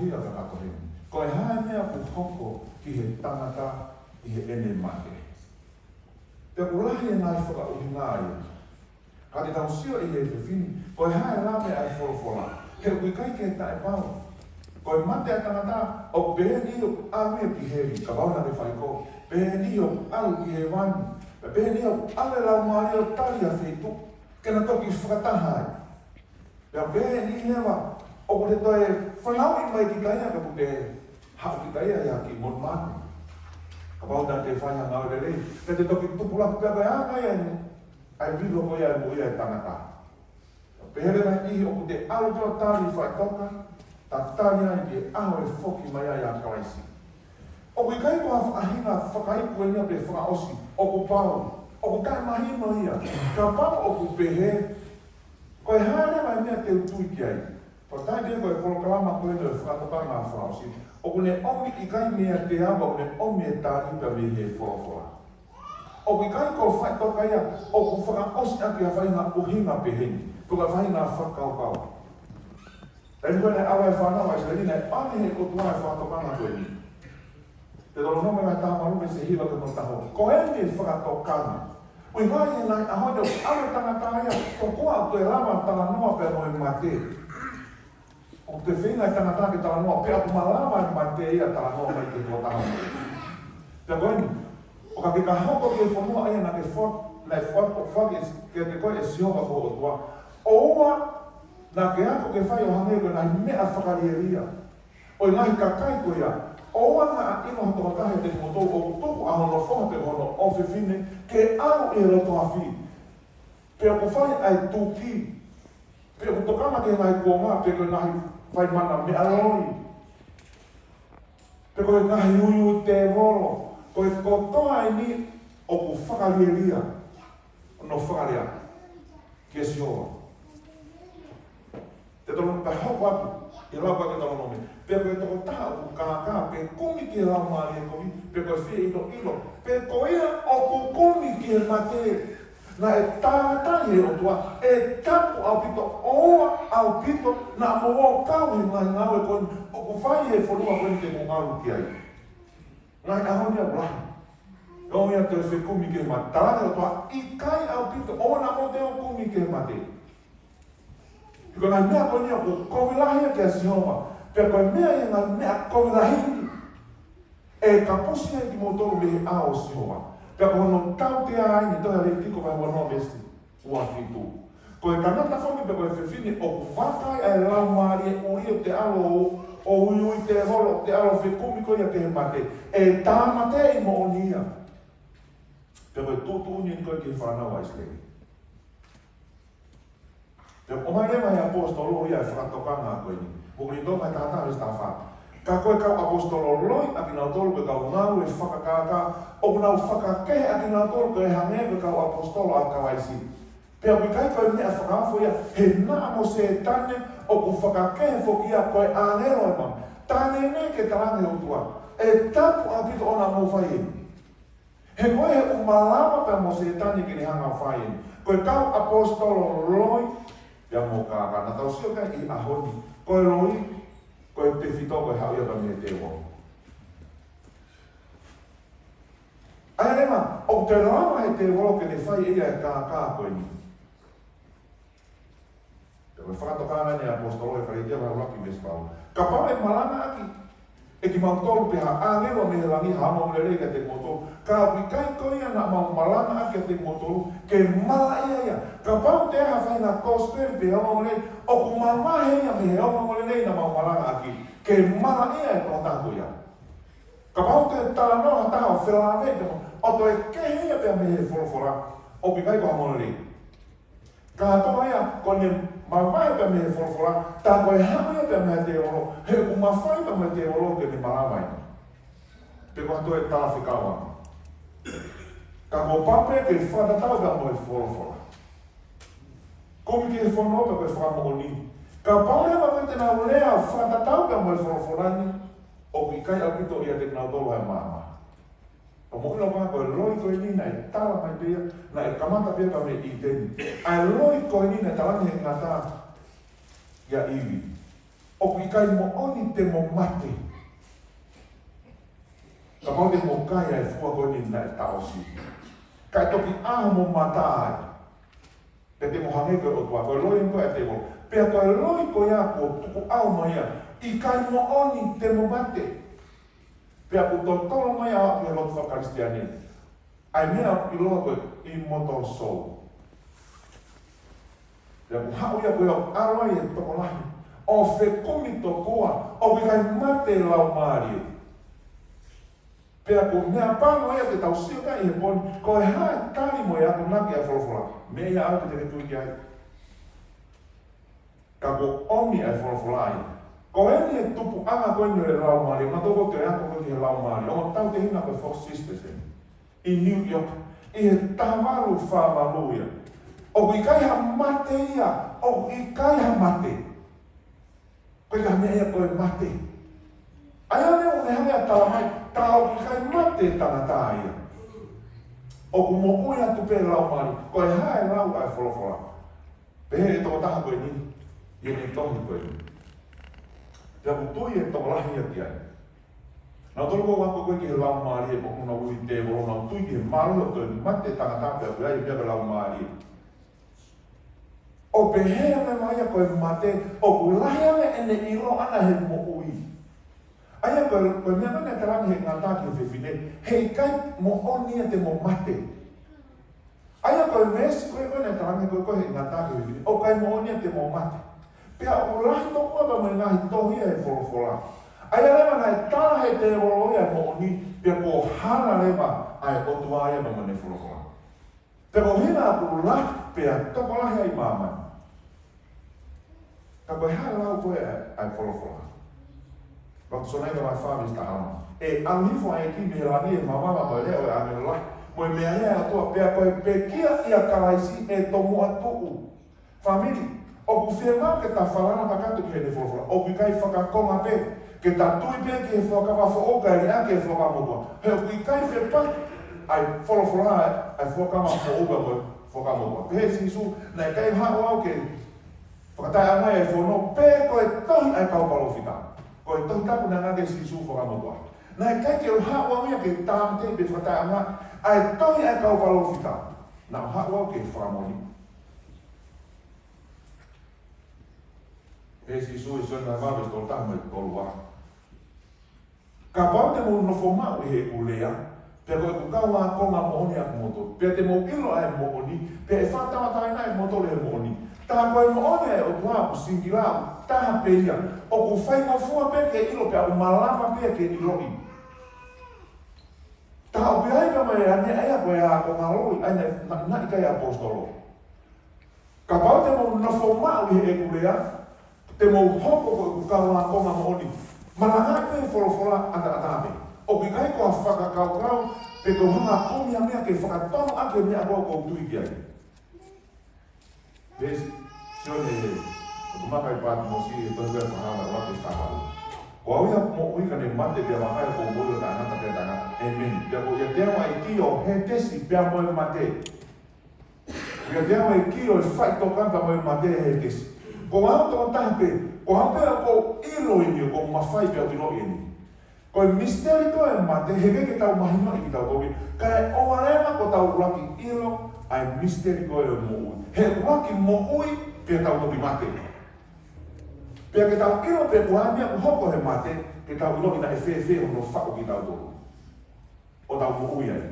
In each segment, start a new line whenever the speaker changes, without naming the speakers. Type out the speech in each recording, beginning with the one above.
hia ka katohe. Ko e hae mea ku hoko ki he tangata i he ene mate. Te kulahi e ngai whakauhi ngai. Ka te tausio i he whiwhini, ko e hae la mea e wholofola. He kui kai ke tae pau. Ko e mate a tangata o pēni o awe ki heri, ka wauna me whaiko. Pēni o alu ki he wani. Pēni o ale lau maari o tali a whetu. Kena toki whakatahai. Pea pēni hewa, o kore toi whanau i mai ki kaia ka puke hau ki kaia ia ki mon mani. Ka wauna te whaia ngau rei. Ka te toki tupula pea kai anga ia ni. Ai vilo ko ia mo ia e tangata. Pehere mai ihi o kute alu tō tali whaitoka. Ta tani ai ki aho e whoki mai ai a kawaisi. O kui kai kua whakahina whakaiku e nia pe whakaosi. O ku pau. O ku kai mahino ia. Ka pau o ku pehe. Ko e hane mai mea te utui ki ai. Ko tai te koe kolokalama koe no e whakatoka ngā whakaosi. O ku ne omi i kai mea te awa o ne omi e tāri pa me he wholofola. O kui kai ko whaitoka ia. O ku whakaosi aki a whainga uhinga peheni. Ko ka whainga whakaukau. Tēnei koe nei awa e whanau ai se rina e ane he kotua e whakatokanga koe ni. Te tolo nome mai tāmarume se hiwa ka no taho. Ko e me whakatokanga. Ui ngai e nai ahone o awe tangataia. Ko koa o te rama tala noa pe mo e mate. O te whinga e tangata ke tala noa. Pe aku malama e mate ia tala noa mai ke tua taho. Te koe ni. O ka ke ka hoko ke whanua aia na ke whaki ke te koe e sioga ko o tua. O ua na ke ako ke whai o hangei koe nai mea whakarieria. O i ngahi kakai koe ia. O ua nga ino hato hatahe te motou o tuku a hono whonga te hono o whiwhine ke au e roto hawhi. Pe o ku whai ai tūki. Pe o ku tokama ke ngai kua ngā pe koe ngahi whai mana mea loi. Pe koe ngahi uiu te voro. Koe kotoa e ni o ku whakarieria. No whakarea. Ke sioa. Te tolo pe hoko atu, i lau ka ke tolo nome. Pe koe toko taha o kākā, pe kumi ki lau maari e komi, pe koe whia ino ino. Pe koe ia o ku kumi ki e mate. Na e tātai e o tua, e tapu au pito, oa au pito, na mo o kau i ngai ngau e koe, o ku whai e whanua koe te mo ngaru ki ai. Ngai ahoni au lahi. O ia te whi kumi ki e mate. Tarane o tua, i kai au pito, o na mo te o kumi ki e mate. Ko ngai mea koe nia ko kowilahia ke a sihoma. Pea koe mea ia ngai mea kowilahini. E ka posia i ki motoru me he a o sihoma. Pea ko hono tau te a aini toha rei tiko vai wanoa mesti. Ua fitu. Ko e kanata whangi pe koe whiwhini o ku whakai ai lau maari e uri o te alo o ui te holo te alo whekumi koe ia te he mate. E tāmate i mo o nia. Pea koe tūtu uni ni koe ki whanau ai slegi. O mai rewa he apostolo ia e whakatokanga koe ni. Mokuri tō mai tātā e stawha. Ka koe kau apostolo loi a ki nau tolu ke kau ngau e whakakaka. O nau whakakehe a ki nau tolu ke hangea ke kau apostolo a kawaisi. Pea kui kai koe mea whakawho ia he naa mo se tane o ku whakakehe whokia koe ānero e mam. Tane ne ke tarange o tua. E tapu a pito ona mo whai e. He koe he umalama pe mo se tane ki ni hanga whai e. Koe kau apostolo loi ia mō kāka, nā tau sio kai i ahoni. Koe roi, koe te whito koe hau ia tani e te wong. Aia rema, o te rama e te wong ke ne whai ia e kāka koe ni. Te koe whakatokanga ni apostolo e whai ia wai waki mespau. Ka pau e malanga aki. E ki mau tolu pe ha āngewa me he langi ha mau lere ke te motoru. Ka ui kai koe ia na mau malanga aki te motoru ke mala ia ia. Ka pau te ha whai ngā kōsperi pe ha mau lere. O ku mamahe ia me he ha mau lere na mau malanga aki. Ke mala ia e tō tāko ia. Ka pau te tala noa taha o whelāwe te mo. O to e kehe ia pe me he wholofora. O ki kai ko ha mau lere. Ka toa ia ko ne mawhai pe me he wholofora. Tā koe hama ia pe me te oro. He ku mawhai pe me te oro ke ni marawai. Pe ko hatu e tā whikawa. Ka ko pape ke whatatau ka mo e wholofora. Komi ke he whanau pe koe whakamo o ni. Ka paurewa pe te nau lea whatatau ka mo e wholofora ni. O ki kai apito ia te nau tolo hai mama. O mo ina wā koe roi koe ni na e tala mai pia, na e kamata pia ka me i teni. Ai roi koe ni na talangi he ngata ia iwi. O ki kai mo oni te mo mate. Ka mau te mo kai ai fua koni na e taosi. Kai toki aha mo matai. Pe te mo hange koe o tua, koe loi koe e te mo. Pea koe loi koe a ko tuku au mai a. I kai mo oni te mo mate. Pea ku to tolo mai a ke lot whakaristiani. Ai mea i loa koe immortal soul. Pea ku hau ia koe au arwai e toko lahi. O whe kumi to koa, o ki kai mate lau maari. Pea ko mea pāno ia te tau sio kai he poni, ko e hae tari mo e ako naki a wholofola. Me ia au te tui ki ai. Ka ko omi ai wholofola ai. Ko eni e tupu anga koe ni o e lau maari, ma toko te ako koe ki he lau maari. O tau te hina koe Fox Sisters i New York. I he tamaru whamaluia. O ki kai ha mate ia, o ki kai ha mate. Koe ka mea ia koe mate. Ai ane o ne hange a tala mai, tau ki kai mate tangata ia. O ku mo ui atu pe lau mari, koe hae lau ai wholofola. Pehe e toko taha koe ni, i ni tohi koe ni. Pea ku tui e toko lahi ati ai. Nau tolo ko wako koe ki he lau mari e moku na ui te wolo, nau tui ki he maru o koe ni mate tangata pea koe ai pea koe lau mari. O pehe ane mai a koe mate, o ku lahi ane ene ilo ana he mo ui. Aia koe mea mana te rangi he ngata ki whiwhine, hei kai mo oni te mo mate. Aia koe mesi koe mana te rangi koe he ngata ki whiwhine, o kai mo oni te mo mate. Pea o lahi toko aba mai ngahi tohi e wholofola. Aia lewa ngai tala he te wolo ia mo oni, pea ko hana lewa ai otua aia ma mane wholofola. Pea ko hina aku lahi pea toko lahi ai mamai. Ka koe hae lau koe ai wholofola. Waktu sonai ka mai whāwis ta hana. E anghifo ai ki me lani e mamama koe leo e ame lai. Moe mea lea atua pea koe pe kia ia karaisi e tomu atuku. Famili, o ku whia mau ke ta whalana pakatu ki hene wholofola. O ku kai whakakonga pe, ke ta tui pe ki he whakawawha oka e rea ke he whakamotua. He o ku kai whia pa, ai wholofola ai whakawawha oka koe whakamotua. Pehe sisu, nei kai hao au ke whakatai angai e whono, pe koe tohi ai kaupalo whita. Koe tohi tapu na ngake sisu whakamotua. Nai kai ke o hawa mia ke tāmte pe whakatai anga, ai tohi ai kaupalo whita. Nau hawa ke whakamoni. He sisu e sona mawes tol tamu e tolua. Ka pau te mo nofo mau i he ulea, pe koe ku kaua konga mohoni aku moto. Pe te mo ilo ai mohoni, pe e whatawatai nai moto le mohoni. Taha koe mohoni ai o tuapu singilau, taha pe ia. O ku whainga fua pe ke ilo pe au malama pe ke ilo i. Taha o pihai ka mai ane aia koe a ko ngaloi, aina na ikai apostolo. Ka pau te mo nofo mau i he ulea, te mo hoko koe ku kaua konga mohoni. Malanga pe wholofola ata me. O ki kai koa whakakau pe ko hanga komia mea ke whakatono ake mea koa kou tui ki ai. Vesi, sio he, o tumakai pāti mo si e tohu e whahama wake stawaru. O au ia mo uika ne mate pia makai ko moio ta ngata pia ta ngata. Amen. Pia ko ia teawa i kio he tesi pia moe mate. Ia teawa i kio e whai tokanta moe mate he tesi. Ko au toko tahape, ko hapea ko ilo ini ko mawhai pia tino ini. Ko misteri ko e mate, hege ke tau mahima i ki tau toki. Kai o arema ko tau laki ilo, ai misteri ko e mo ui. He laki mo ui, pia tau toki mate. Pia ke tau ilo pe kuhamia ku hoko he mate, ke tau ilo ina e whewhe hono whako ki tau toki. O tau mo ui ai.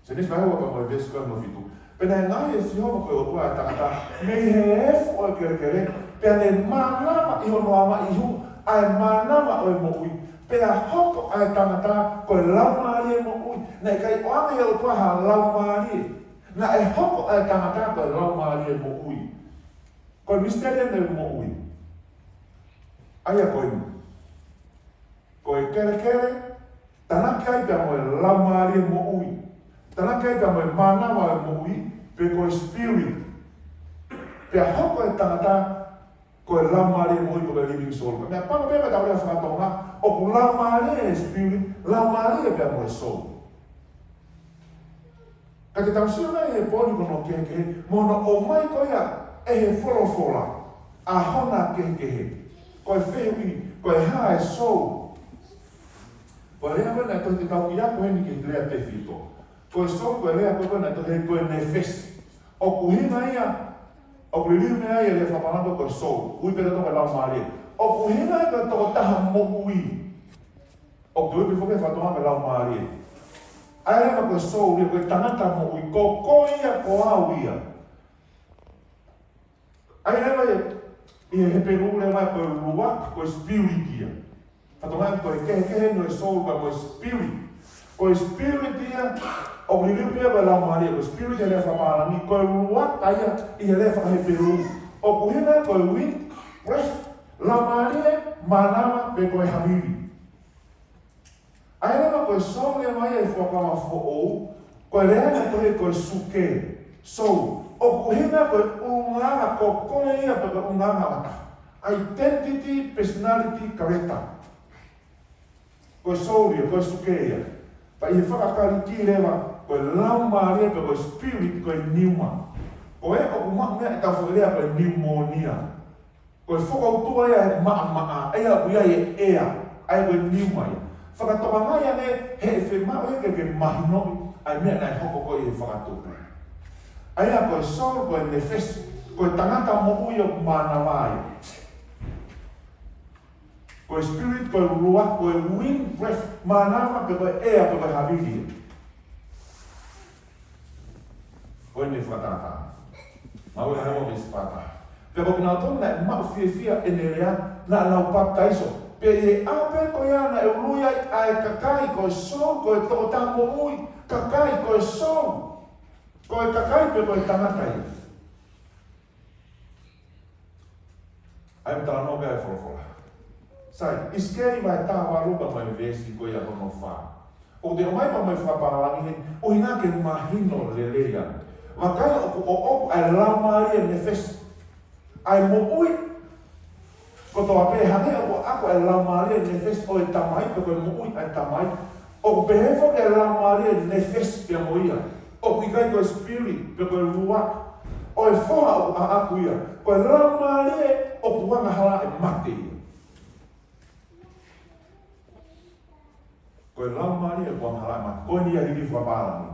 Se nis mai hoa pa mo e vesi koe mo fitu. Pena e ngai e si homo koe o tua e tangata, me he efu o e kere, pia ne manama i hono ama i hu, ai manama o e mo ui. Pea hoko ai tangata koe laumari e mo ui. Nei kai o ame o tua ha laumari. Na e hoko ai tangata koe laumari e mo ui. Koe misteri e mo ui. Aia koe mu. Koe kere, tanaki ai pia moe laumari e mo ui. Tanaki ai pia moe manawa e mo ui, pe koe spirit. Pea hoko ai tangata koe laumari e mo ui koe living soul. Mea pano pepe tau rea whakatonga, o ku laumari e spirit, laumari e pia moe soul. Ka te tau siona e poni kono kehe, mono o mai koea e he wholofola, a hona kehe. koe whewi, koe hae sou. Koe rea wena to te tau ia koe ni ke lea te fito. Koe sou koe rea koe wena to he koe nefesi. O kuhinga ia, o kuhinga mea ia le whapanako koe sou. Ui pera toka lau maare. O kuhinga ia koe toko taha moku ui. O te uipi whoke whatoa me lau maare. Ai rema koe sou ria koe tangata moku ui. Ko ia ko au ia. Ai rema ia he peru le mai koe ruak koe spirit ia. Whatoa koe kehe no e sou koe spirit. Koe spirit ia. O kuhinga pia koe lau maare. Koe spirit ia le whapalani. Koe ruak aia ia le whahe peru. O kuhinga koe wind, breath. La maare manama pe koe hamiri. Ai rema koe sou le mai e whakawa fo'ou, koe rea na koe koe suke, sou. O kuhinga koe unganga ko koe ia pe koe unganga wata. Identity, personality, kareta. Koe sou ria, koe suke ia. Pa i whakakari ki rewa, koe lau maare pe koe spirit, koe niuma. Koe o kumak mea e tau whakarea koe pneumonia. Koe whakautua ia e maa, ea uia e ea, ai koe niuma ia. Whakatoa ngai ane he e whemau he ke mahinoi, ai mea nai hoko koe he whakatoa. Ai a koe sou, koe nefesi, koe tangata mo ui o mana mai. Koe spirit, koe rua, koe wind, breath, manama pe koe ea pe koe havili. Koe ne whakatata. Mau e hao me spata. Pe koe kina tonu na e mau fia ene rea na lau pataiso. Pe e ape koe ana e uruia ai kakai koe sou, koe toko tango ui, kakai koe sou. Koe kakai pe koe tangatai. Ai mtala noga e wholofola. Sai, iskeri vai tawa rupa mai vesi koe a hono wha. O te omai pa mai whaparangi he, o hina ke mahino lelea. Wakai o oku ai lamaria nefesi. Ai mo ui, ko tō ape hane o ako e lamaria nefes o e tamai, pe koe mui e tamai. O behefo e lamaria nefes pia moia. O kikai koe spirit, pe koe ruak. O e whoha o a aku ia. Koe lamaria o puanga hala e mate ia. Koe lamaria o puanga hala e mate. Koe ni a hiri whaparani.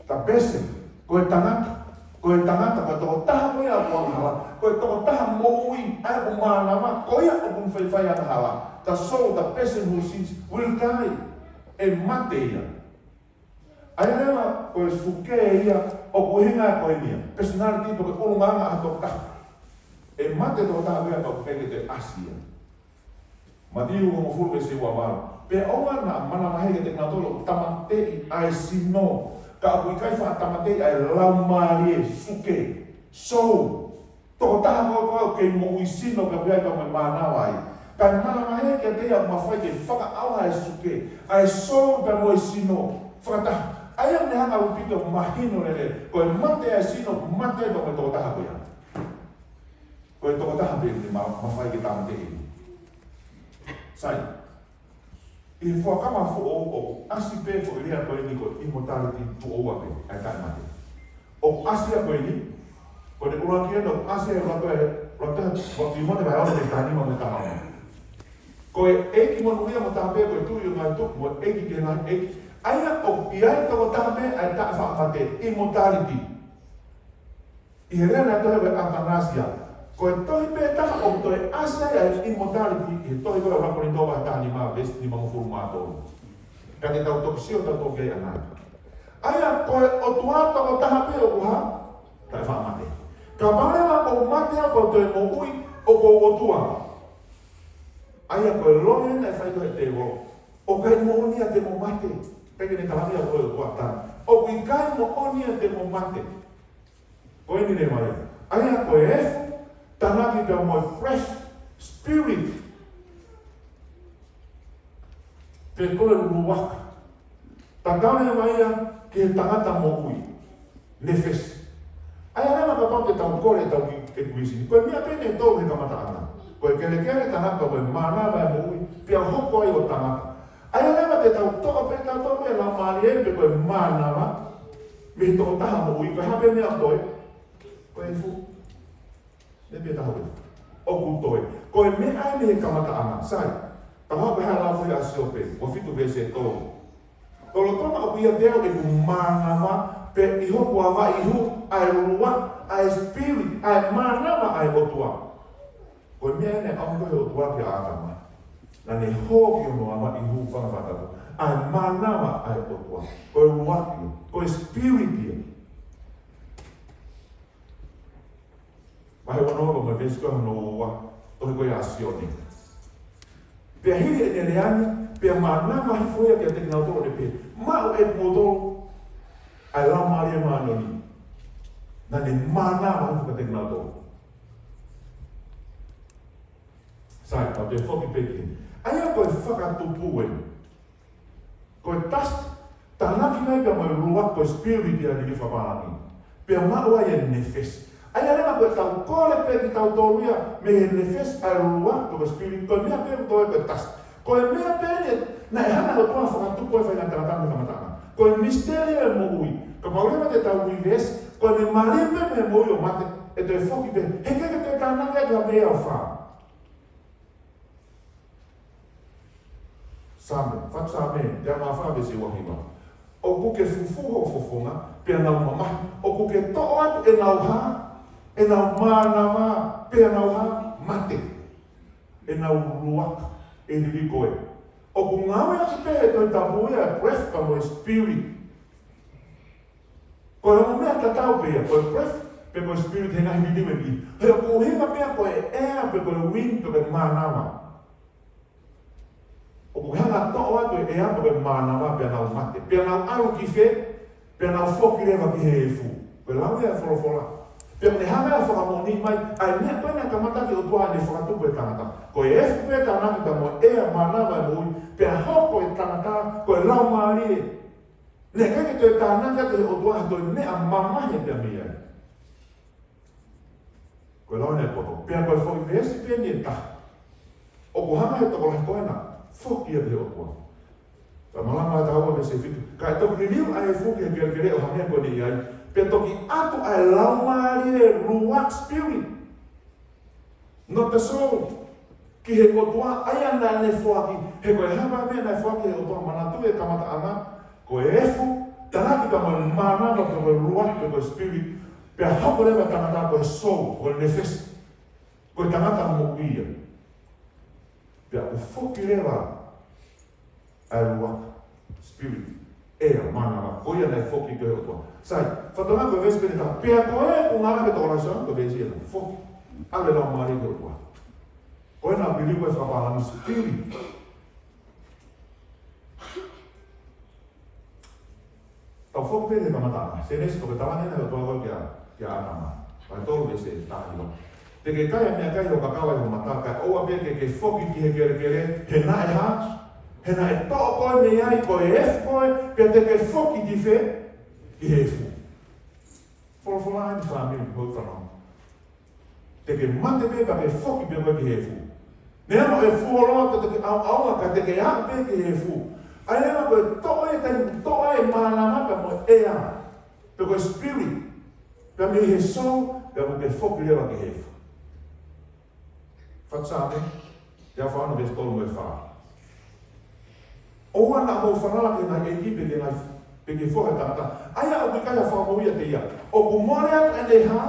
Ta pese, koe tangata. Koe tangata, koe toko taha koe a puanga hala. Koe toko taha mo ui, ai o manama, koe a o kumwhaiwhai ana hala. The soul, the person who sins, will die. E mate ia. Ai rewa, koe suke ia, o koe hinga koe nia. Personality, koe urunganga a toko taha. E mate toko taha koe a toko peke te asia. Matiu ko mo fulke se ua waro. Pe aua na manama heke te natolo, tamatei ai sino. Ka apu ikai wha tamatei ai laumarie, suke, sou. Toko taha koe kei mo uisino ka piai pa mai mānawa ai. Kai mana mahe kia te ia mawhai ke whakaawa e suke. Ai sou ka mo uisino. Whakataha. Ai am ne hanga upito mahino nere. Koe mate ai sino, mate pa mai toko taha koe. Koe toko taha pe ni mawhai ke tamatei. Sai. I whakama fu o asi pe fo ilia koe ni ko immortality fu o ape. Ai kai mate. O asi a koe ni. Ko te ura kia no ase e rata wakti mo te vai aone te tani mo me taha. Ko e eki mo nuia mo taha pe ko e tui o ngai tuku mo eki ke ngai eki. Aina o iai toko taha pe ai taha whakamate immortality. I he rea nai tohe we Athanasia. Ko e tohi pe taha o toi ase ai immortality i he tohi koe rakoni towa taha ni maa vesti ni mangu furu maa tolu. Ka te tau toki sio tau toki ai anai. Aina ko e o tuā toko taha pe o kuha tai whakamate. Ka marewa o matea ko te mo ui o ko otua. Aia koe loe na e whai koe te ho. O kai mo onia te mo mate. Peke ne kalania koe o kuatana. O kui kai mo onia te mo mate. Koe ni ne mare. Aia koe efu, tanaki ka mo fresh spirit. Pe koe ruwaka. Takane maia ke tangata mo ui. Nefesi. Ai ana ka pau te tau kore tau ki kuisi. Koe mia pene tau he kamata ana. Koe kere tangata koe mana vai mo ui. Pia hoko ai o tangata. Ai ana te tau toka pe tau toka e la maari e pe koe mana va. Me toko taha mo ui. Koe hape mea koe. Koe fu. Ne pia taha koe. o kutoe. Koe me ai me kamata ana, sai. Taha peha lau kui asiope, o fitu vese tō. Kolo tona o pia deo e kumangama, pe iho kuawa ihu, ai rua, ai spirit, ai manama ai otua. Koe me ene amko he otua pia atama. Nane hoki ono ama ihu whangawhatato. Ai manama ai otua. Koe ruaki, koe spirit. Mahe wanoa ma vesi koe hono ua, tohi koe asioni. Pea hiri e nereani, pea manama hifoia kia teki nao toro ne pe. Mao e motoro, ai lau maria maanoni. Nane manama hifoia teki nao toro. Sai, au te whoki peki. Aia koe whakatupu e. Koe tast, tanaki mai pia mai ruak koe spirit ia ni whapāngi. Pea maua ia nefes. Aia rema koe tau kore peki tau tōruia me he nefes ai ruak koe spirit. Koe mea pēku toi koe tast. Koe mea pēne, na e hana ho toa whakatupu e whaina taratanga kamatanga. Koe misterio e mo ui. Ka paurema te tau ui ves, koe me maripe me mo ui o mate. E toi whoki pe, he keke toi tānanga e ka mea o whaa. Same, whatsame, te ama whawese wahiwa. O kuke fufuho fofonga, pia nau mamahi. O kuke toa atu e nau ha, e nau mānawa, pia nau ha, mate. E nau ruaka, e niri koe. O ku ngawe atu pehe toi tabuia, breath ka mo spirit. Koe ramo mea tatau pea, koe breath, pe koe spirit he ngahi niwe ki. Hea ku hinga mea koe air, pe koe wind, pe koe mānawa. O ku hanga toa atu e apa koe mānawa pia nau mate. Pia nau aru ki whe, pia nau whoki rewa ki he e fu. Koe lau ea wholofola. Pia ne hamea whakamoni mai, ai mea koe na kamata ki o tua ne whakatupu e tangata. Koe e fu e tanaki ta mo ea mānawa e mui, pia hoko e tangata, koe lau maari e. Ne kake toi tanaka te o tua toi mea mamahe pia mea. Koe lau ne koto, pia koe whoki vesi pia ni e taha. O ku hanga he toko lai koe na. Foki ia te otua. Ka malama ta hawa me se fitu. Ka toki ni liu ai foki e kere o hamea koe ni ai. Pe toki atu ai laumari e ruak spirit. Not the soul. Ki he kotua ai ana ne foaki. He koe hama mea ne foaki e otua manatu e kamata anga. Koe efu. Tanaki ka moe manama koe ruak koe spirit. Pe hako rewa tangata koe soul. Koe nefes. Koe tangata mo ia. Pea o whoki rewa ai ruak, spirit, ea, manama, koia nei whoki koe o toa. Sai, whatonga koe vesi pene tā, pea koe o ngana ke tōra sa, koe vesi ena, whoki, ale rau maari koe o toa. Koe nā pili koe whapālami spirit. Tau whoki pene kamatana, se nesi koe tawane nei o toa koe kia atama, vai tōru vesi e tāhiwa. Te ke kaya mea kai o kakawai o mataka, oa pia ke whoki ki he kere, he na e ha, he na e tō koe me ai, koe e koe, pia te ke whoki ki whe, ki he fu. Wholofola ai ni whamiri, hoi whanau. Te ke mate pia ka ke whoki pia koe ki he fu. Ne ama e fuoroa te ke aunga ka te ke hau pia ki he fu. Ai ema koe tō e mānamaka mo ea, pe koe spirit, pia me he soul, pia koe ke whoki lewa ki he fu. Whatsame, te a whaana ves tolu e whaa. Oa na mo whanala ke nai e kipe ke nai peke whoka tangata. Aia o kai a whamoia te ia. O ku more atu e ne ha,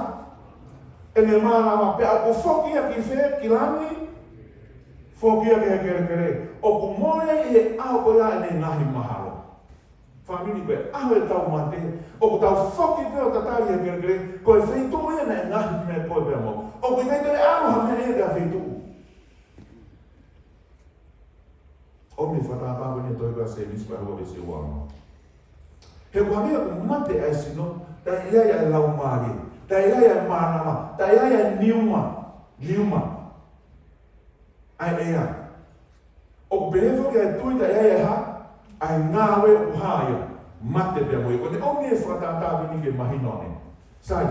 e ne mānawa pe a ku whokia ki whe, ki langi, whokia ke he kere. O ku more i he aho koia e ne ngahi mahalo. Whamini koe aho e tau mate, o ku tau whoki peo tatari he kere, koe wheitu e ne ngahi me koe peo mo. O ku kei tere aho me e te a wheitu. O mi whatata wene toi ka se mispa hua vese uama. He whamea ku mate ai sino, ta ia ia lau maari, ta ia ia mānama, ta ia ia niuma. Ai ea. O ku behefo ki ai tui ta ia ia ha, ai ngāwe uhaia, mate pia moe. Kone o mi e whatata wene ke mahinone. Sai,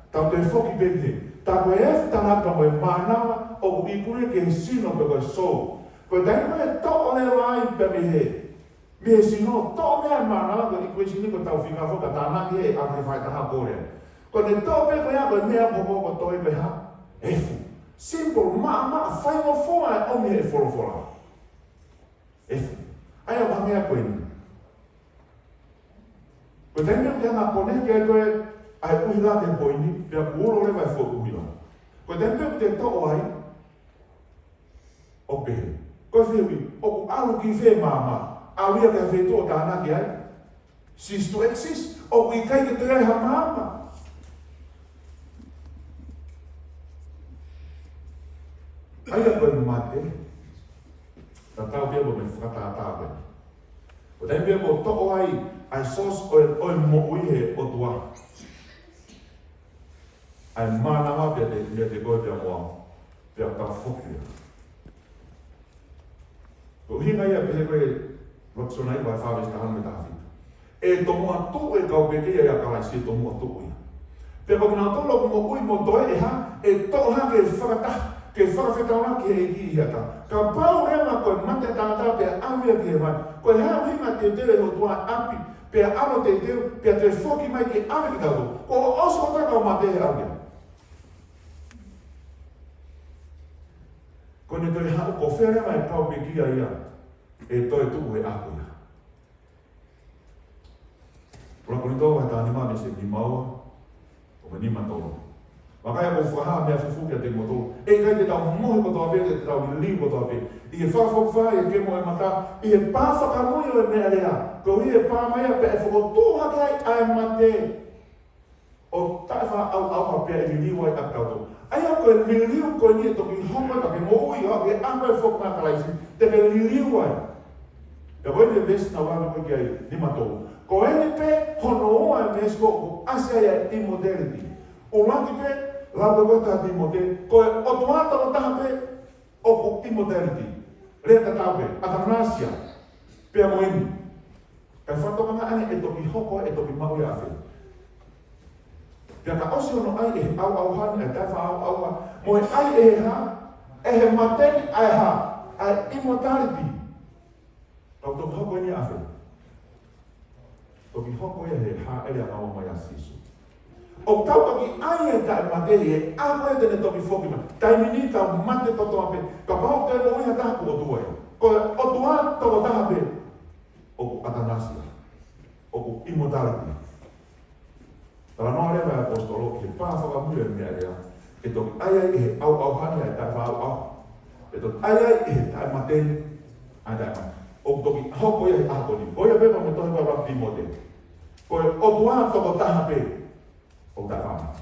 tau te whoki peke, ta koe e whanaka moe mānama, o ku ikure ke sino pe koe sou. Koe tai koe tō le wai pe me he. Me he sino tō mea mana koe i koe sini koe tau whika whoka tānaki he a koe whai taha kore. Koe ne tō pe koe a koe mea poko ko toi pe ha. Efu. Simple, maa, whaingo whoa e omi e whorowhora. Efu. Ai o hangea koe ni. Ko te mea te hanga kone kia koe ai uhi la te poini, pia kuoro le vai who uhi la. Ko te mea te to'o ai, o pehe. Koe whiwi, o ku alu ki whe mama, awia ka whe to'o tāna ki ai. Cease to exist, o ku i kai ke te ai ha mama. Aia koe mate, ta tau pia mo me whakatātā koe. O te mea mo to'o ai sos oi mo uihe o tua. Ai mānawa pia te koe pia moa, pia ka whokia. Ko hinga ia pehe koe roksona i vai whawes ka hana me tāwhita. E to mua tu e kau peke ia kalaisi to mua tu ia. Pia ko kina tolo mo ui mo toe e ha, e to'o ha ke whakata. Ke whakawhetana ki e ki hiata. Ka pau rewa koe mate tātā pia awia ki e vai. Koe hea winga te tere ho tua api. Pia alo te teo, pia te whoki mai ki awe ki tauto. Ko oso taka o mate he awia. Ko ne toi hau ko where mai pau pe kia ia. E toi tuku e ako ia. Pura koni tō vai tāni mame se ni maua. O me ni matolo. Makaya ko whaha mea whiwhukia te motolo. E kai te tau mohe ko tō ape, te tau li ko tō ape. I e whawhawhai e ke mo e mata, i e pāwhakamui o e mea rea. Ko i e pāmaia pe e whakotōha ki ai mate. O tae wha au pia e miliu ai akauto. Aia ko e miliu ko ni e toki honga ka ke mo ui ha ke anga e whokuna kalaisi. Te ke miliu ai. Ka koe te vesi na wāna koe ki ai ni matolo. Ko ene pe hono oa e mesko ko asia ia immodality. O laki pe, lapa koe tā Timote, koe o tuata o taha pe, o ko immodality. Rea ta tau pe, atanasia, pia moeni. Kai whatokanga ane e toki hoko e toki maui a whi. Pia ka osi ono ai e au hani, e taiwha au, mo e ai e ha, e he mateni ai ha, ai immortality. Tau toki hoko e ni a whi. Toki hoko e he ha ere a au mai a sisu. O tau toki ai e tae materi e ako e tene toki whoki mai. Tai mini tau mate toto ape. Ka pao te mo iha taku o tua e. Ko o tua toko taha pe. O ku atanasia. O ku immortality. Tara noa rewa e apostolo ke pāwhaka mure mea rea. E toki ai e he au hani ai tae whao. E toki ai e he tae materi. Ai tae mate. O toki hoko ia he ako ni. Oia pepa me tohi wa Timote. Ko o tua toko taha pe. O ta whama.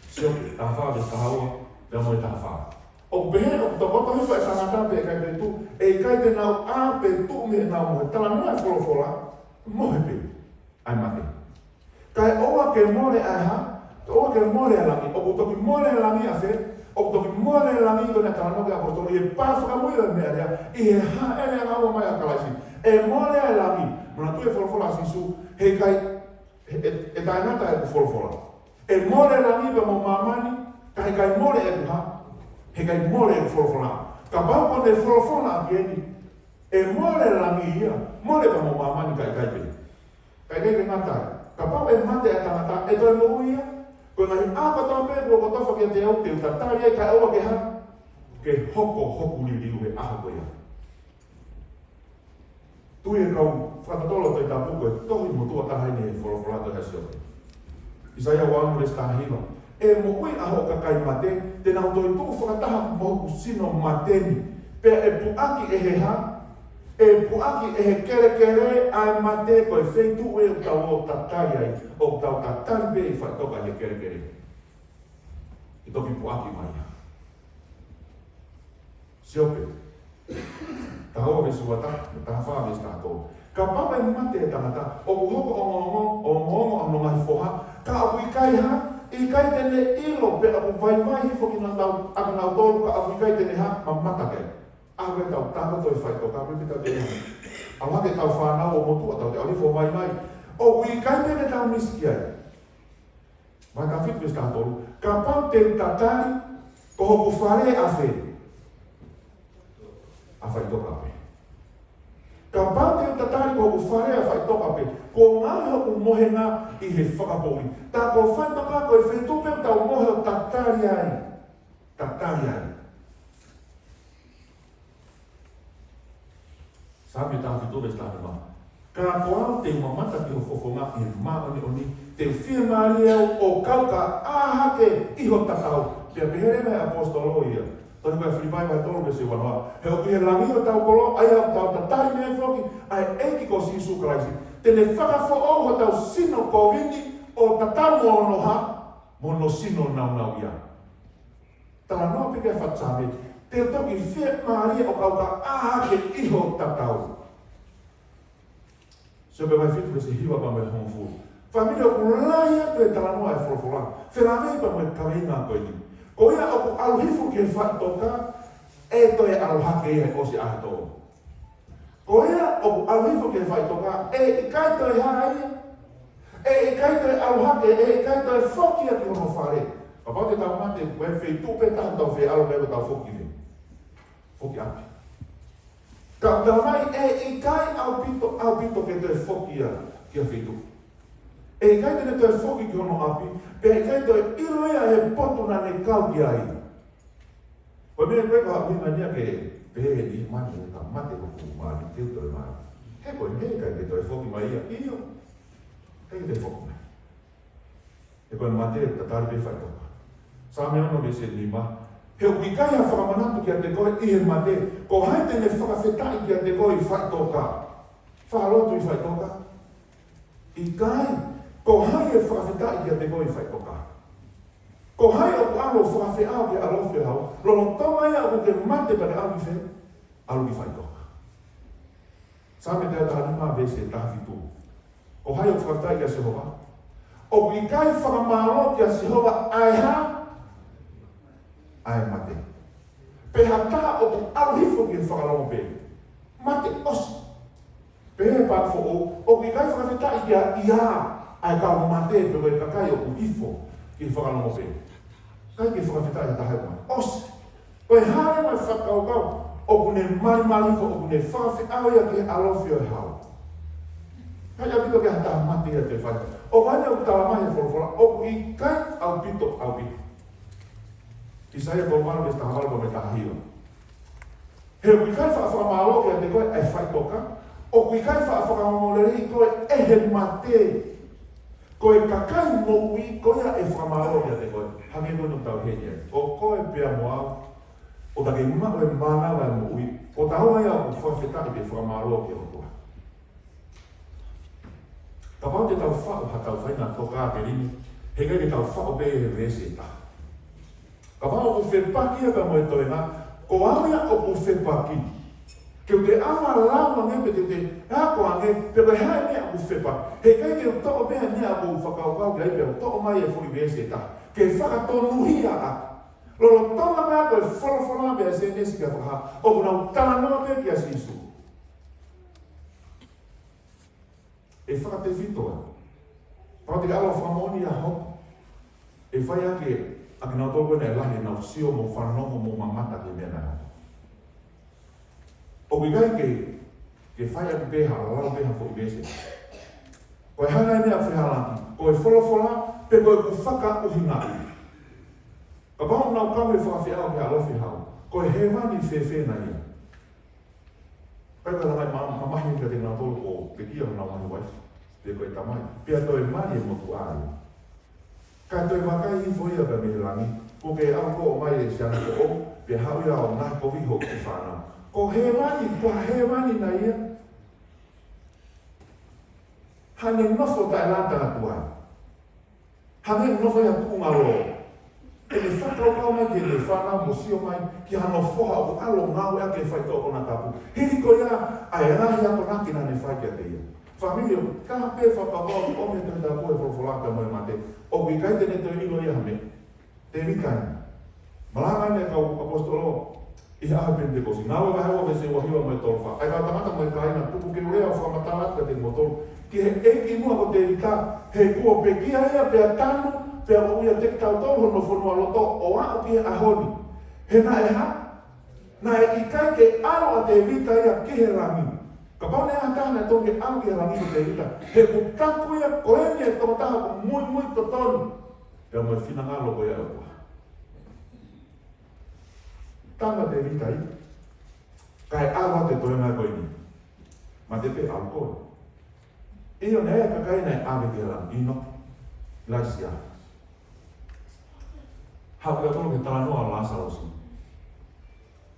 Sio, ta whama ka haua, te amoe ta whama. O pehe, o ta wata hiwa e tangata pe e kai te tu, e kai te nau a pe tu me nau mohe. Tala noa e wholofola, mohe pe, ai mate. Kai oa ke more ai ha, oa ke more a langi, o toki more a langi a whe, o toki more a langi i tone tala noa ke apostolo, i e pāwhaka mui o mea rea, i he ha ene a ngaua mai a kalaisi. E more a langi, mana tu e wholofola sisu, hei kai, e tae ngata e ku wholofola. E more rangi pa mo mamani, ka he kai more e ku ha, he kai more e ku wholofola. Ka pau kone wholofola a kieni, e more rangi ia, more pa mo mamani kai kai pe. Kai kai ke ngata e, ka pau e mate e tangata, e toi mo ia, ko ngahi apa toa pe, ko tofa ke te au te utatari e kai aua ke ha, ke hoku li liu e aho ko ia. Tui e kau whakatolo toi tā puko e tohi mo tua tahaini e wholofola toi hasi ote. Isaia wānu res tāhino. E mo ui aho ka kai mate, te nau toi tū whakataha mo kusino mateni. Pea e puaki e he ha, e puaki e he kere ai mate koe wheitu e o tau o tatari ai, o tau tatari pe i whatoka he kere. I toki puaki mai. Siope. Ta hoa visu wata, ta hawha vis tātou. Ka papa i mate e tangata, o ku hoko o ngongo anu ngai whoha, ka apu i kai ha, i kai tene ilo pe apu vai hifo ki nā tau, aku nau tolu ka apu i kai tene ha, ma matake. Awe tau tāka toi whaito, ka apu i tau tene ha. Awake tau whanau o motu a tau te alifo mai. O ku i kai tene tau miski ai. Vai ka whit vis tātou, ka pau te tatari, ko hoku whare a whe. A whaitoka pe. Ka pāte o tatari ko u whare a whaitoka pe, ko ngāi hoku mohenga i he whakapori. Tā ko whaitoka ko e whaitope o tau mohe o tatari ai. tataya. Sabe tá vitu está lá. Kana koa te mamata ki fofonga e ma oni te firmaria o kauka ahake iho takau. Pia pehere me apostolo ia. Tony vai flipai vai tolo vesi wanoa. He o kia langio tau kolo aia tau tatari me foki ai eki ko sisu kraisi. Tene whakafo o tau sino kovini o tatau ono ha mono sino nau ia. Tala noa pike whatsame, te toki whia maria o kauka ahake iho tatau. Sebe vai fitu se hiwa pa me honfu. Familia kulaya te tala noa e whorofora. Whenawei pa me kawinga koe ni. Ko ia o aluhifu ke whatoka, e toi aluhake e o si ahato. Ko ia o aluhifu ke whatoka, e ikai toi haai, e ikai toi aluhake, e ikai toi whokia ki hono whare. Kapau te tau mate, koe whei tupe tahu tau whei alu mego tau whoki me. Whoki api. Ka mai e ikai au pito ke toi whokia ki a whei tupe. E kai tene toi whoki ki hono api, pe kai toi iroia he potu na ne kau ki ai. Koe mea koe kaha uhinga nia ke pehe ni mani e ka mate ko ku maari, teu toi maari. He koe mea kai ke toi whoki mai ia, iyo. Kai ke te whoki mai. He koe mate e tatari pe whai toka. Sa mea ono me se lima. He ui kai a whakamanatu ki a te koe i he mate, ko hai tene whakawhetai ki a te koe i whai toka. Whakalotu i whai toka. I kai, ko hai e whakawhetai ki a te koe i whai toka. Ko hai o ku alo whakawheau ki alofi hau, lono tonga ia o ke mate pa te alu i whai, alu i whai toka. Sa me te ata anima vese e tahitu. Ko hai o whakawhetai ki a Sehova. O i kai whakamaro ki a Sehova ai ha, ai mate. Pe hata o ku aluhifo ki whakalongo pe. Mate osi. Pe he pa o i kai whakawhetai ki a ia, ai ka o mate pe koe kakai o ku hifo ki whakalongo pe. Kai ki whakawhetai a tahai mai. Osi. Koe hare mai whakaukau. O ku ne marimahifo, o ku ne whakawheau ia ki alofi o hau. Kai a pito ki hata mate ia te whai. O wani o ku talamai e whorofora, o ku i kai au pito. Isaia ko maro esta hawal ko metahio. He ku kai whakamalo ki a te koe ai whai toka. O ku kai whakamolere koe e he mate. Koe kakai mo ui koe e whakamalo ki a te koe. Hange koe no tau henya. O koe pia moa. O take mao e mana wai mo ui. O tau ai au whawhetaki te whakamalo ki a koe. Ka pao te tau whao hatau whaina toka te rini. He kai te tau whao pe e rese ta. Ka whao ku whepaki aka mo e toi nga, ko amea o ku whepaki. Keu te ama lauma nge pe te hako ange, pe koe hae mea ku whepaki. He kai ke toko mea nea ku whakaukau ki aipe, o toko mai e furi vese ta. Ke whakatonuhia a. Lolo tonga mea koe wholofona mea se nesi ka whakaha, o kuna utana noa pe ki a sisu. E whakate vitoa. Pao te alo whamoni a hoku. E whai ake aki nau tōko nei lahi nau sio mo whanongo mo mamata ke mea nai. O kai ke whai ake peha, lau peha fo i bese. Koe hana mea whihalaki, koe wholofora, pe koe ku whaka uhinga i. Ka pao nau kau e whakawhiau ke alofi hau, koe he wani whewhe na ia. Kai ka mai mamahi ka te nau tōko o pe kia nau mahi waifu, te koe tamai. Pea toi mani e motu āi. Ka toi wakai i foia ka mihirangi, ko ke au ko o mai e siana ko o, pe hau ia o nā ko viho ki whānau. Ko he wani na ia. Hane nofo tai lātanga tuai. Hane nofo ia tukunga lo. E le whakau mai ke le whanau mo sio mai, ki hano foha o alo ngau ea ke whai tōko na tapu. Hiri ko ia, ai rahi ako naki na ne whai kia te ia. Familia, kaha pe whakawau ki ome te tapu e whorofolaka mai mate. O kui kai tene te ilo ia hame, te rikai. Malanga ne kau apostolo, i aha pentekosi. Nāwe wahe o vese wahiwa mai tolwha. Ai kau tamata mai kaina, tupu ke urea o whamatala ka te motor. Ki he eki mua ko te rika, he kua pe kia ea pe a tanu, pe a uia te tau tau hono whanua loto, o a o ki he ahoni. He na e ha? Na e i kai ke aro a te rika ia ki he rangi. Ka pau nea tāna e tonge au ki he rangi ko te rika. He ku taku ia koeni e tomataha ko mui to tonu. Pea mai whina ngalo ko ia ua. tanga te vitai. Kai awa te toi ngai koe ni. Ma te pe au koe. Iyo ne ea kakai nei ave te ala ino. Laisia. Hau ea kono ke talanoa Lasarosi.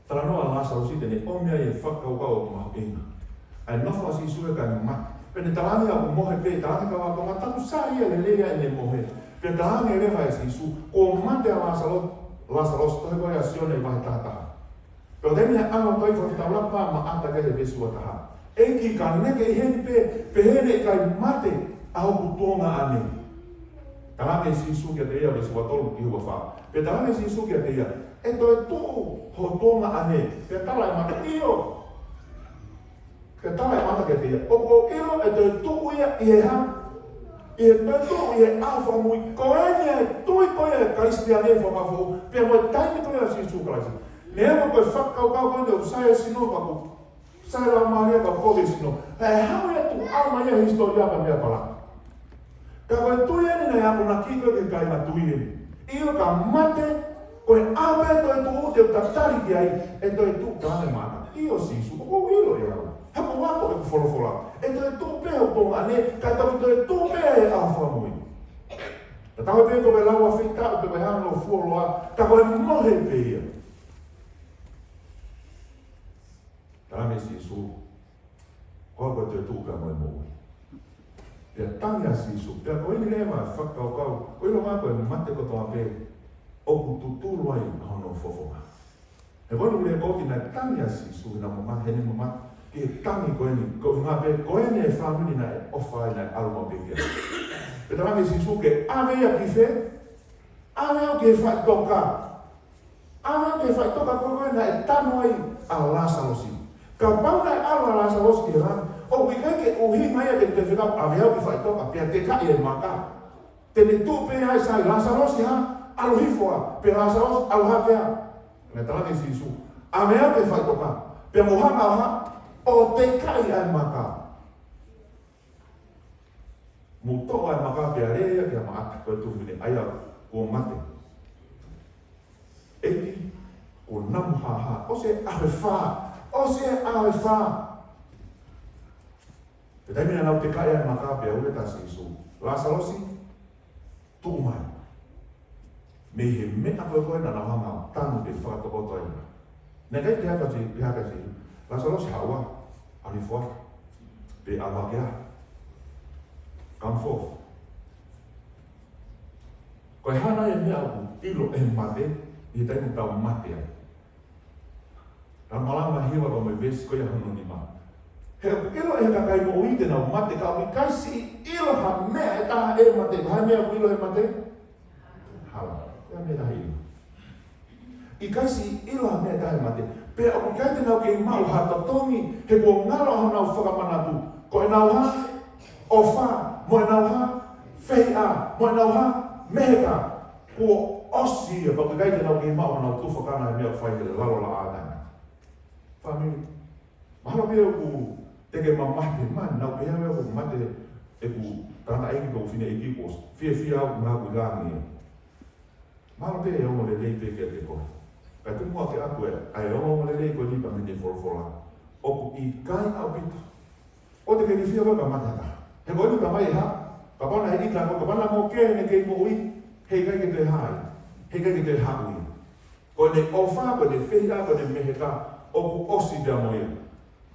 Talanoa Lasarosi te ne omia e whakaukau o mahu inga. Ai nofo asi sue kai mati. Pene talani au mohe pe, talani kawa konga taku saa ia le lea ene mohe. Pene talani e lewa e sisu, ko mante a Lasarosi tohe koe a sione vahe tahataha. Pero temina anga toi whakita ulapa ma ata kehe vesua taha. Eki ka neke i heni pe hene kai mate a hoku tonga ane. Talani e sisu kia te ia vesua tolu ki hua wha. Pe talani e sisu kia te ia, e toi tu ho tonga ane, pe tala e mate iyo. Ke tala e mata ke te ia. O ko ilo e te tuku ia i he ha. I he te tuku i he awha mui. Ko eni e tui koe e karistia ne whakafu. Pia moe taimi koe a sisu kalaisi. Ne ema koe whakau koe o sae sino paku. Sae la maria ka koe sino. Hei hau e tu au mai a historia pa mea pala. Ka koe tui eni na yaku na kiko ke kai na tui eni. Ilo ka mate koe awe toi tu ute o tatari ki ai. E toi tu kane mata. Iyo sisu. Ko ilo e au. Hapo wako e kufolofola. E toi tupea o tonga ane, kai tau toi tupea e awha mui. Ta tau e peko e laua whita o peko e hana o fuoloa, ta koe mohe peia. Tarame sisu, koe koe toi tupea moe moe. Pea tanga sisu, pea koe ni lema e whakau kau, koe lo wako e mate ko toa pe, oku tutulu ai hono fofonga. E koe ni le koti na tanga sisu, na mama, hene mama, ke tangi koe ni, ko ngā pe koe ni e whamini na e ofa na e alma peke. Pe tarame sisu ke ave ia ki whe, ave au ke whai toka. Ave au ke whai toka koe na e tano ai a Lasarosi. Ka pau na e alo a Lasarosi ki rana, o kui kai ke uhi mai a ke te whenau ave au ke whai toka, pia te kai e maka. Tene tū pe ai sai Lasarosi ha, alo hifoa, pe Lasarosi alo hakea. Me tarame sisu, ave au ke whai toka, pia mohanga ha, o te kai ai maka. Muto ai maka pia rea kia maata koe tuhine aia kua mate. Eki o namu haha, o se awe wha, o se awe wha. Te taimina nau te kai ai maka pia ule tasi isu. Lasarosi, tuu mai. Me he mea koe koe na nauhanga tanu te whakatokoto aina. Nē kai te haka te haka te Lasarosi hawa. Ali forth, pe awakea. Come forth. Koe hana e mea aku, ilo e mate, i taimu tau mate ai. Ka malama hiwa ka mai vesi koe hano ni ma. He ilo e kakai mo uite na mate ka ui kaisi ilo ha mea e taha e mate. Hai mea ku ilo e mate? Hala, ea mea taha ilo. I kaisi ilo ha mea taha e mate. Pea o kai te nau ke mau hata tongi, he kua ngaro ha nau whakamanatu. Ko e nau ha, o wha, mo e nau ha, whei a, mo e nau ha, meheka. Kua osi e, pa kai te nau ke mau ha nau tufakana e mea whai te lalo la ātanga. Whamiri, mahalo pia ku teke mamate, man, nau pia mea ku mate e ku tanda eiki kou whine e kikos, fia au ngā kui lāngi e. Mahalo pia e ongo le lei peke te koe. Kai tu mua ke aku e, ai ongo lelei koe lipa mene whorwhora. Oku i kai au pita. O te kei whia waka matata. He koe ni ka mai ha, ka pana he ika ko, ka pana mo ke ne kei mo ui, hei kai ke te hai, hei kai ke te haui. Koe ne ofa, koe ne whia, koe ne meheka, oku osi te amoia.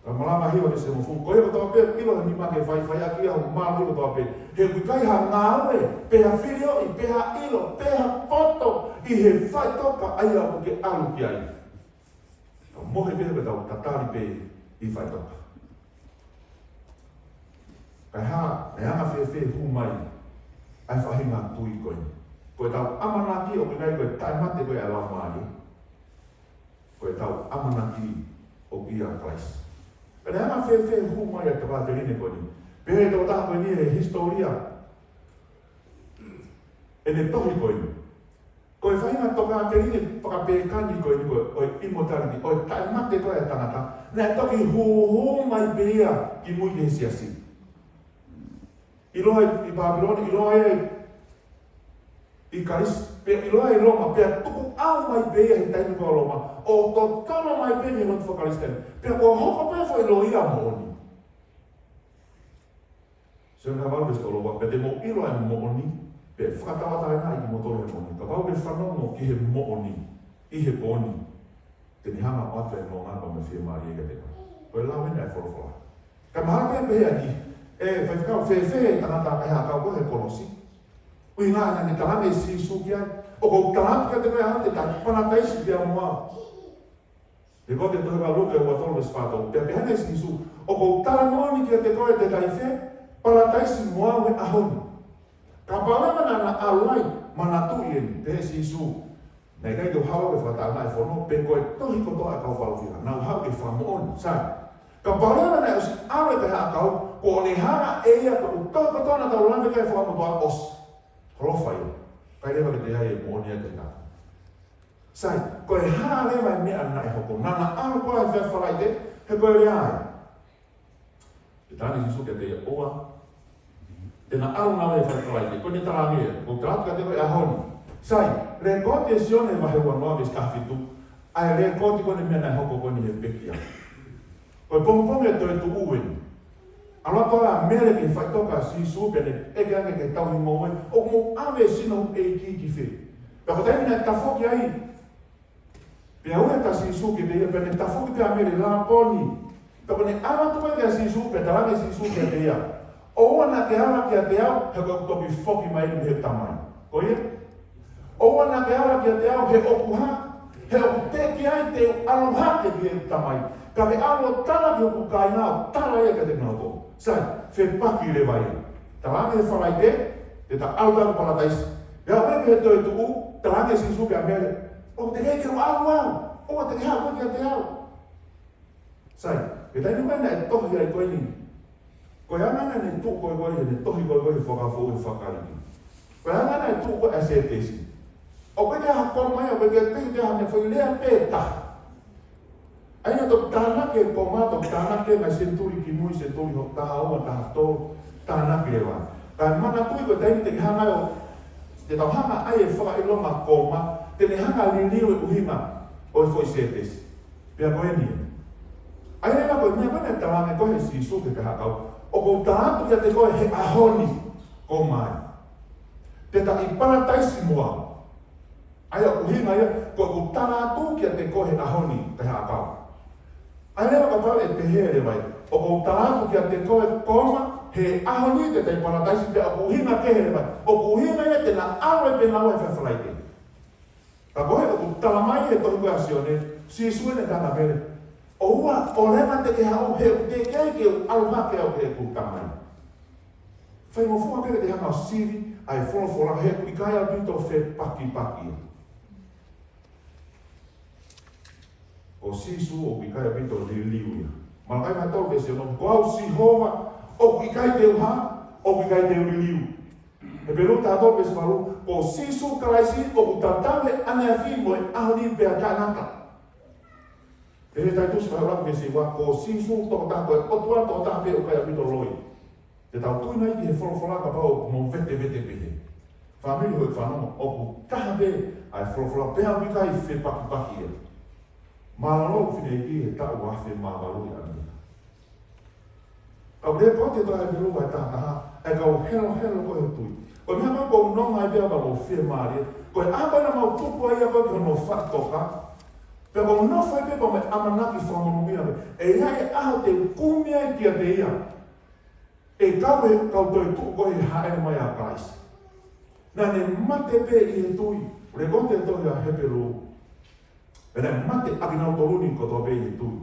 Ka malama hiwa ne se mo fu. Koe ko toa pe, ilo he nima ke whai aki au malu ko toa pe. He kui kai ha ngā ue, peha whirio i, peha ilo, peha poto, i he whai toka ai au ke alu ki ai. Ka mohe pehe pe tau tatari pe i whai toka. Kai ha, e anga whewhe hu mai, ai whahinga tui koe. Koe tau amanaki o kai koe tai mate koe alau maari. Koe tau amanaki o ia Christ. Kai anga whewhe hu mai a te wāterine koe ni. Pehe tau taha koe ni he historia. E ne tohi koe ni. Koe whainga toka te ringe whakapekani koe ni koe, oi immortality, oi tai mate koe a tangata, nea toki hu mai peia ki mui ke siasi. I loa i Babylon, i loa i Karis, pe iloa iloma, pe tuku au mai pe he tainu ko loma, o to kala mai pe ni lot fokalisten, pe ko hoko pe fo ilo ia mo oni. Se on valmis oloa, pe te mo iloa mo oni, pe whakatawata ina i mo tole mo oni, ka pau pe whanongo ki he mo oni, i he poni, te ni hanga atu e no ngana me whia maari ega te mai. Koe lau ina e whorowhora. Ka mahake pe hea ni, whakau whewhe tangata pe hea kau kohe kolosi. Ui ngā nani tahane si suki ai, o kou tahapika te koe hante ta pana taisi pia moa. Te kote tohe ka luke ua tolwe spato, pia pe hane si su, o kou tala moani kia te koe te taife, pana taisi moa we ahoni. Ka palama na alai, mana tuien, te he si su. Nei kai tau hawa ke whakatanga e whono, pe koe tohi kotoa e kau palawhira, nau hau ke whamooni, sai. Ka palama na osi awe te haa kau, ko ne hana e ia tohu tohi kotoa na tau lange kai whakamotoa osi. Horofai, kai rewa ke te hai e mooni a te tā. Sai, koe hana rewa e mea na e hoko, nana aro koe e whewharai te, he koe rea ai. Te tāni sisu ke te ia oa, tēnā aro nawe e whewharai te, koe ne tārangia, ko te atu ka te koe a honi. Sai, re kote sione wahe ua noa vis kafitu, ai re kote kone mea na e hoko kone he pekia. Koe pongoponge e toi tu uweni. Ala toa mere ki whaitoka si supene, eke ange ke tau i moe, o mo awe sino e ki whi. Peko te mina tafoki ai. Pea ue ta si suke te ia, pene tafoki te a mere la poni. Peko ne awa tuwe ke si supe, talange si suke te ia. O wana ke awa ki a te au, he koe kutoki foki mai ni he tamai. Koe? O wana ke awa ki a te au, he okuha, he oku teki ai te aloha te ki he tamai. Ka me alo tala ki oku kai nao, tala ia ka te nao tō. Sai, whe paki le vai. Talange he whalai te ta autaro palataisi. Ea weke he toi tuku, talange si suke a mere. O te rei kero au au, o te rea weke a te au. Sai, e tainu mena e tohi ai koe ni. Koe angana ne tuk koe koe he ne tohi koe koe whakafo e whakariki. Koe angana e tuk koe a se tesi. O koe te ha kormai, o koe te ha ne whai lea pēta. Aina tok tānake ko mātok tānake mai senturi ki mui senturi ho taha ua taha tō tānake e wā. Kai mana tui ko teini te hanga o te tau hanga ai e whaka ilonga kōma te ne hanga liliu e uhima o e whoi setesi. Pea koe ni. Aina nga koe mea koe tawange koe si suke te hakau o ko tātu kia te koe he ahoni ko mai. Te ta i parataisi mua. Aia uhima ia koe ko tātu kia te koe he ahoni te hakau. Aina ka pau e te here vai, o ko tātu kia te koe koma, he ahoni te tei parataisi te o hinga ke here vai, o ko hinga ia te na awe pe nawe whewhalai te. Ka koe o ko talamai e tohi koe asione, si suene tāna mere. O ua, o rema te ke hau he o te kei ke o aluha ke au he ku tamai. Whai mo fua pere te hanga o siri, ai whorofora he ku i kai au pito whe paki paki. O sisu o kikai pito liuia. Malakai mai tau kesi ono, ko au si hova, o kikai te uha, o kikai te liu. E peru tātou kesi maru, ko sisu kalaisi o kutatawe ane a whimo e ahoni pea kānaka. E he tai tusi mai uraku kesi wa, ko sisu toko tāko e otua toko tāpe o kai pito loi. Te tau tui nai ki he whorofora ka pao mo vete pehe. Whamiri hoi whanonga, o ku tāpe ai whorofora pea wikai whe paki e. Mālo whine ki he tau wawhi māwarui ane. Kau rea kote toa e biru vai tātaha, e kau helo ko he tui. Koe mea kau kou nonga i bea walo whia mārie, koe āpana mau tupu ai a koe ki hono whatoka, pia kou nofai pepa me amanaki whamonumia me, e ia e aho te kumia i kia te ia. E kau e kau toi tuku koe he haere mai a kaisi. Nā ne mate pe i he tui, re kote tohi a heperu. Pene mate aki nau toruni ko tō pēhi tui.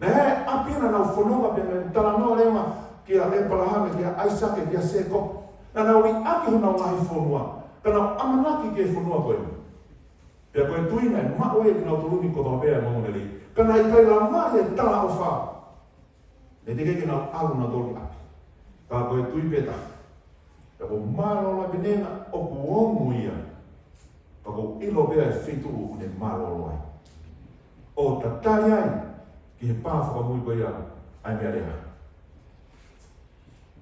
Nē he apina nau whanonga pēne tala noa rewa kia e palahame, kia aisake, kia seko. Nā nau ri aki hona ngahi whanua. Ka nau amanaki ke whanua koe. Pea koe tui nei maoe ki nau toruni ko tō pēhe mongoneri. Ka nai kai la mai e tala o wha. Ne te keke nau alu na tori api. Ka koe tui pēta. Ka ko mārola penena o kuongu ia. Ka ko ilo pēhe whituru une mārola ai. O tatari ai, ki he pāwhaka mui koe ia, ai mea rea.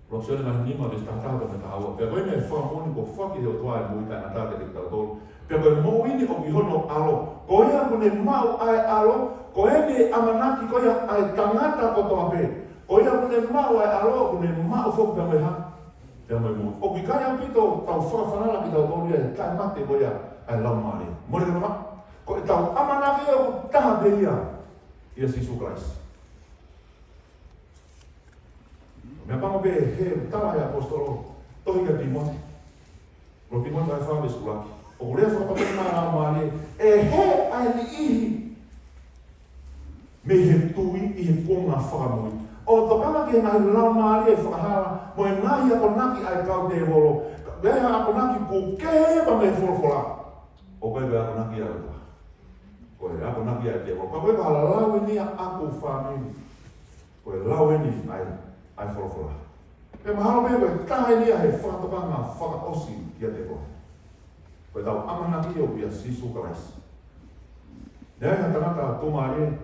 Roksione mahi nima vis tātāta me tā aua. Pea koe mea whamoni ko whaki heo toa e mui tai nā tāte ki tātou. Pea koe mo ini o ki hono alo. Ko ia kune mau ai alo, ko ene amanaki ko ia ai tangata ko toa pe. Ko ia kune mau ai alo, kune mau foku pea mai ha. Pea mai mo. O ki kaya pito tau whakawhanala ki tau tōru ia, kai mate ko ia ai lau maare. Mori ka nama, ko e tau amanaki o taha pe ia Jesu Christ. Mea pango pe he tawa e apostolo, tohi ka Timoti. Ro Timoti ai whawe skulaki. O rea whakapapena ngā maare, e he ai li ihi. Me he tui i he konga whakamui. O tokama ki he ngai lau maare e whakahara, mo e ngahi ako naki ai kau te wolo. Leha ako naki ku kepa me wholofola. O koe ako naki ai ua. Koe ako naki ai te wolo. Koe ka lau e nia aku whamini. Koe lau e ni ai wholofola. Pe mahalo me koe tahe nia he whakatokanga whakaosi ia te koe. Koe tau amanaki o pia Jesu Christ. Nea ia tangata tumare,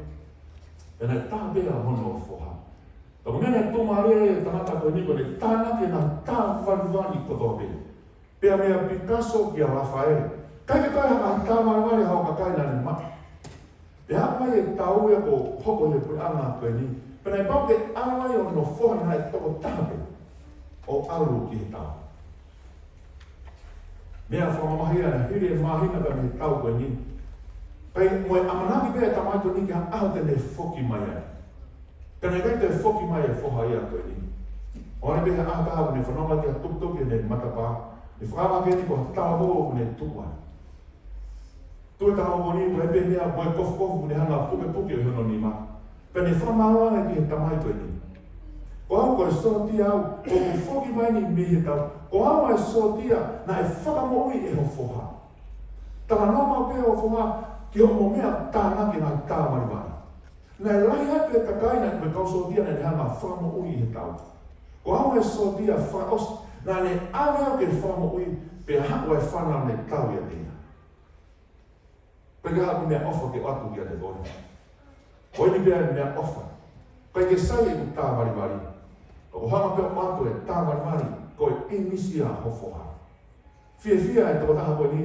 e nei tāpea hono whoha. Tau mena tumare tangata koe ni koe ne tānake na tāwariwani kotoa pe. Pea mea Picasso ki a Rafael. Kai ke kai haka tāwariwani hao ka kaina ni mati. Te hapa e tau e ko hoko he pui anga koe ni. Pena i pau ke awai o no whoha na e toko tāpe o auru ki he tau. Mea whamamahia na hiri e mahina ka me tau koe ni. Pai moe amanaki pēr tamai koe ni ki ha aho tene whoki mai ai. Tene kai te whoki mai e whoha ia koe ni. O ane pēr aho taha ne whanonga ki ha tuktuki ne matapā. Ne whakawa ke ni ko taha hoo ne tukua. Tue taha hoo ni koe pēr mea moe kofu ne hanga puke o hono ni ma. Pene whamahanga ki he tamai koe ni. Ko hau koe sotia au, ko ki whoki mai ni mihi tau. Ko hau ai sotia na e whakamoui e ho whoha. Tama noma pēr o whoha ki o mo mea tānaki nai tāwariwani. Nai lai hape ka kaina me kau sotia na hanga whakamoui he tau. Ko hau ai sotia whakaos na ne awea ke whakamoui pe haku ai whanau ne tau ia tea. Pega haku mea ofa ke atu kia te kone. Ko ini pēr mea ofa. Kai ke sai e ku tāwariwani. Ko hanga pēr atu e tāwariwani. Ko e imisia hofoha. Fia e toko taha koe ni.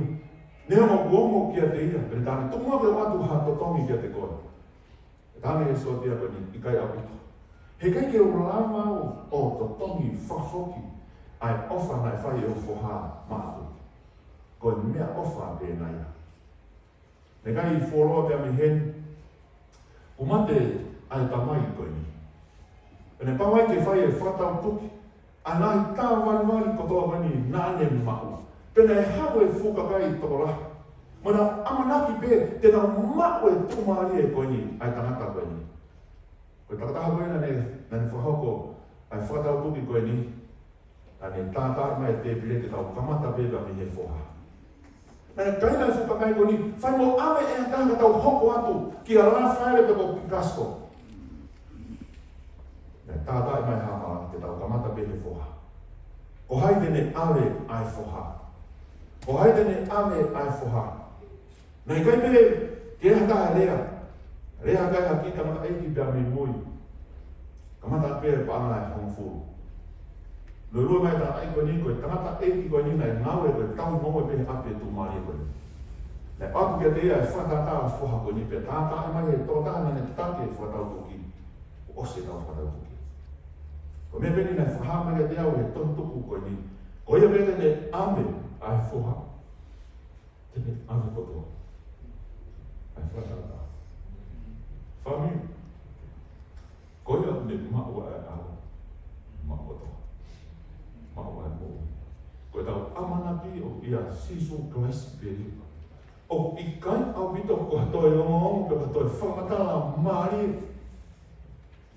Nea mo kuongo kia te ia. Pere tāne tumua ke watu hato tongi kia te koe. E tāne e sotia koe ni. I kai au ito. He kai ke urama o to tongi whafoki. Ai ofa nai whai e hofoha maapu. Koe mea ofa pe naia. Ne kai i whoroa pia mi hen. Umate ai tamai koe ni. Pene pawai ke whai e whatau tuki. Anai tāwariwari kotoa wani nāne mahu. Pena e hawe whukakai toko lahi. Mana amanaki pē, tēnā mahu e tumari e koe ni, ai tangata koe ni. Koe takataha koe nane whahoko, ai whakatau tuki koe ni, nane tātai mai te pile te tau kamata pē ka mi he whoha. Nane kaina e whukakai koe ni, whai mo awe e ataha tau hoko atu, ki a la whaere pe ko Picasso. Tātai mai hama te tau kamata pe he whoha. Ko haide ne awe ai whoha. Ko haide ne awe ai whoha. Nei kai pere, te hata e rea. Rea kai haki kamata eiki pia mi mui. Kamata pere pa ana e hongfuru. Lurua mai ta ai koe ni koe, kamata eiki koe ni nai ngawe koe, tau moe pehe ape tu mari koe. Nei aku kia te ea e whatata a whoha koe ni pe. Tātai mai e tō tāna ne take e whatau tuki. Ose tau whatau tuki. Ko mea peni nai whahama ia te au he tontuku koe ni. Ko ia pēte ne ame ai whoha. Tene ame kotoa. Ai whatata. Whami. Ko ia ne maua e au. Maua kotoa. Maua e mou. Ko tau amanaki o ia Jesu Christ peri. O i kai au bito ko hatoe ongo pe hatoe whamatala maari.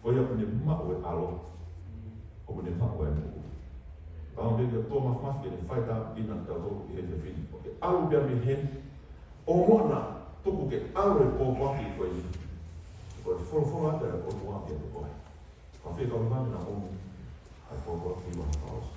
Ko ia ne maua e alo. O ne maua e mou. Pao me tō mawhawhi ne whaita ina tau tōku i he te whini. O ke aru pia me hen, o moana tuku ke aru e pōpaki koe i. Ko e whoroforo ata e o tuaki e te koe. Ka whika o mana o mu, ai pōpaki i wa haos.